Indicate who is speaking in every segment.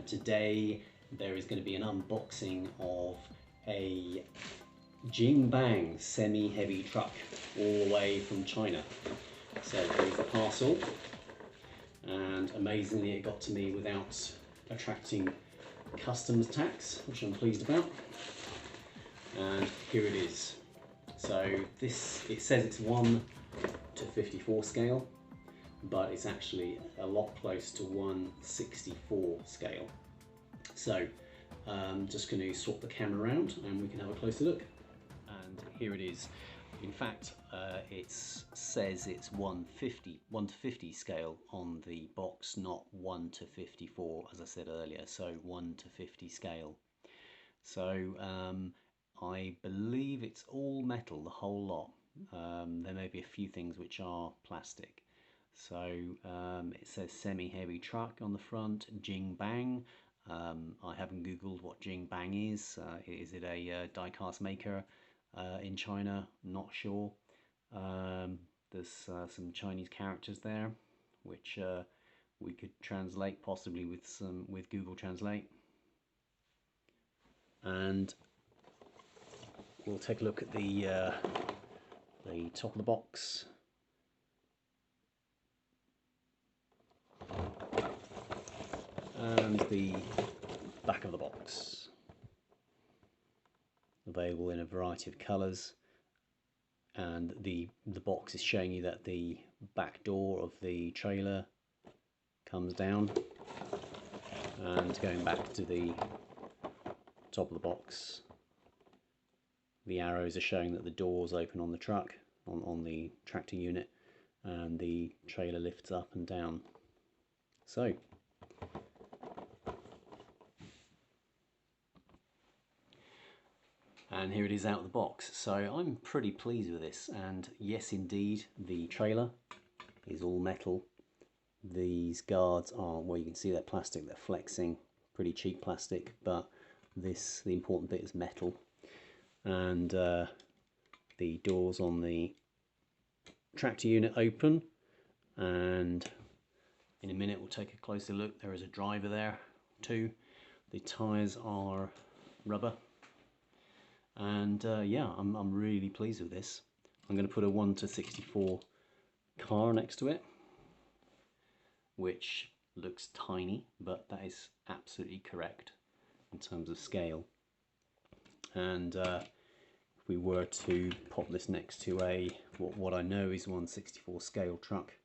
Speaker 1: Today there is going to be an unboxing of a Jing Bang semi-heavy truck all the way from China. So here's the parcel, and amazingly it got to me without attracting customs tax, which I'm pleased about. And here it is. So it says it's 1:54 scale, but it's actually a lot close to 1/64 scale. So just going to swap the camera around and we can have a closer look. And here it is. In fact, it says it's 1:50 scale on the box, not 1:54 as I said earlier. So 1:50 scale. So I believe it's all metal, the whole lot. There may be a few things which are plastic. So it says semi-heavy truck on the front, Jing Bang. I haven't googled what Jing Bang is. Is it a die-cast maker in China? Not sure. There's some Chinese characters there, which we could translate possibly with Google Translate. And we'll take a look at the top of the box. And the back of the box. Available in a variety of colours, and the box is showing you that the back door of the trailer comes down, and going back to the top of the box, the arrows are showing that the doors open on the truck, on the tractor unit, and the trailer lifts up and down. So and here it is out of the box. So I'm pretty pleased with this, and yes indeed, the trailer is all metal. These guards are, well, you can see they're plastic, they're flexing, pretty cheap plastic, but the important bit is metal. And the doors on the tractor unit open, and in a minute we'll take a closer look. There is a driver there too. The tyres are rubber. And yeah, I'm really pleased with this. I'm going to put a 1:64 car next to it, which looks tiny, but that is absolutely correct in terms of scale. And if we were to pop this next to a what I know is 1/64 scale truck,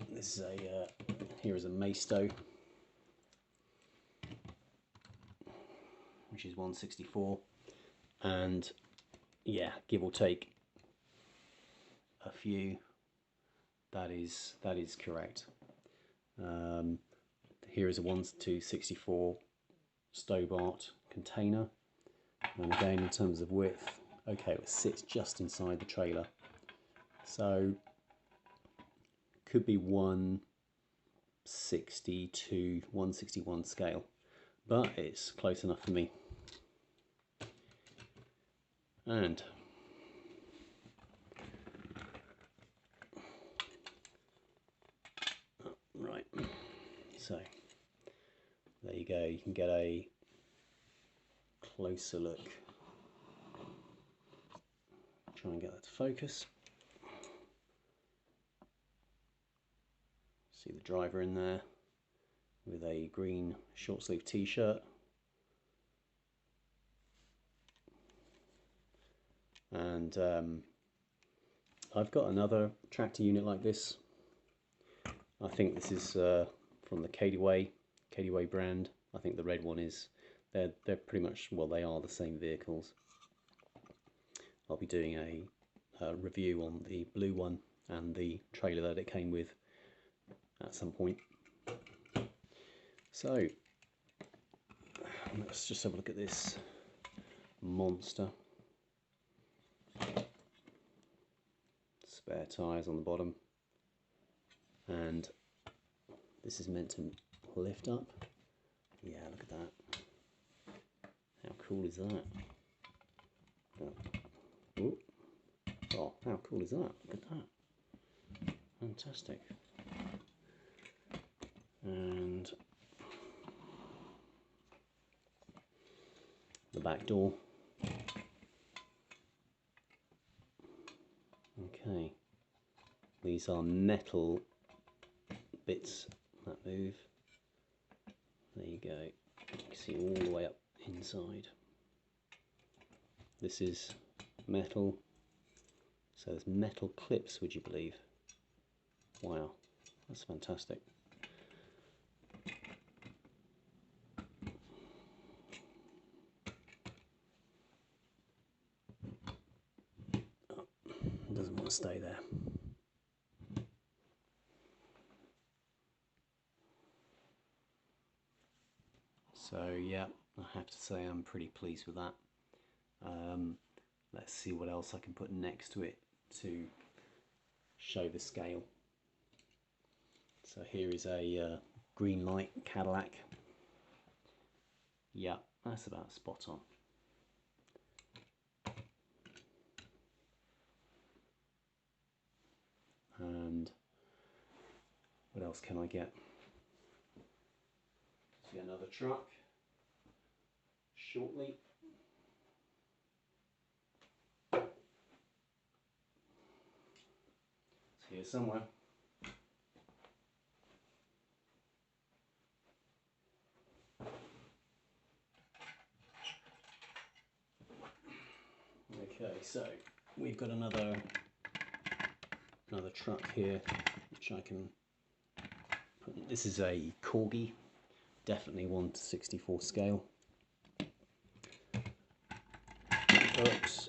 Speaker 1: this is here is a Maisto, which is 1/64, and yeah, give or take a few, that is correct. Here is a 1:64 Stobart container, and again in terms of width, okay, it sits just inside the trailer, so could be 1/60 to 1/61 scale, but it's close enough for me. And right, so there you go, you can get a closer look. Try and get that to focus. See the driver in there with a green short sleeve t-shirt. And I've got another tractor unit like this. I think this is from the Kadeway brand. I think the red one is, they're pretty much, well, they are the same vehicles. I'll be doing a review on the blue one and the trailer that it came with at some point. So let's just have a look at this monster. Spare tyres on the bottom, and this is meant to lift up. Yeah, look at that. How cool is that? Oh, how cool is that? Look at that. Fantastic. the back door. Okay, these are metal bits that move. There you go. You can see all the way up inside. This is metal. So there's metal clips, would you believe? Wow, that's fantastic. Oh, it doesn't want to stay there. So yeah, I have to say I'm pretty pleased with that. Let's see what else I can put next to it to show the scale. So here is a green light Cadillac. Yeah, that's about spot on. And what else can I get? See another truck shortly. It's here somewhere. Okay, so we've got another truck here, which I can put. This is a Corgi, definitely 1/64 scale. Oops.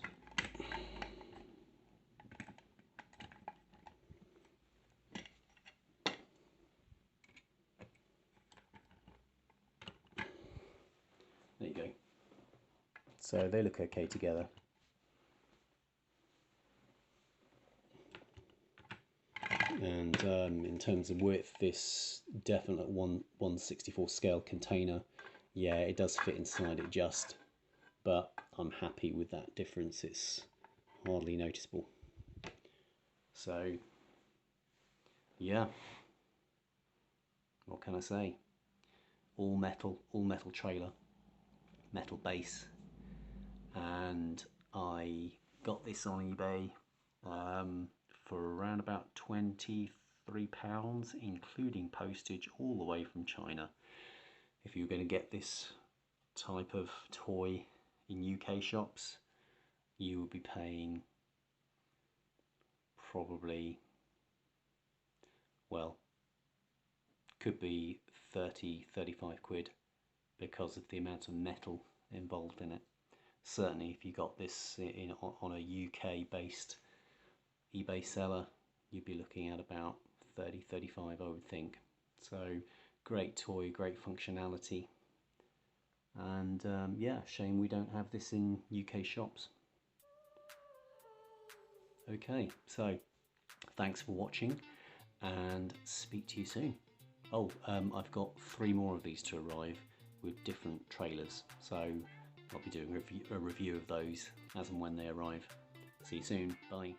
Speaker 1: There you go. So they look okay together. And in terms of width, this definite 1/64 scale container, yeah, it does fit inside it just, but I'm happy with that difference. It's hardly noticeable. So yeah, what can I say? All metal trailer, metal base, and I got this on eBay for around about £23, including postage, all the way from China. If you're going to get this type of toy in UK shops, you will be paying probably, well, could be 30-35 quid because of the amount of metal involved in it. Certainly if you got this on a UK based eBay seller, you'd be looking at about 30-35, I would think. So great toy, great functionality, and yeah, shame we don't have this in UK shops. Okay, so thanks for watching and speak to you soon. Oh, I've got 3 more of these to arrive with different trailers, so I'll be doing a review of those as and when they arrive. See you soon, bye.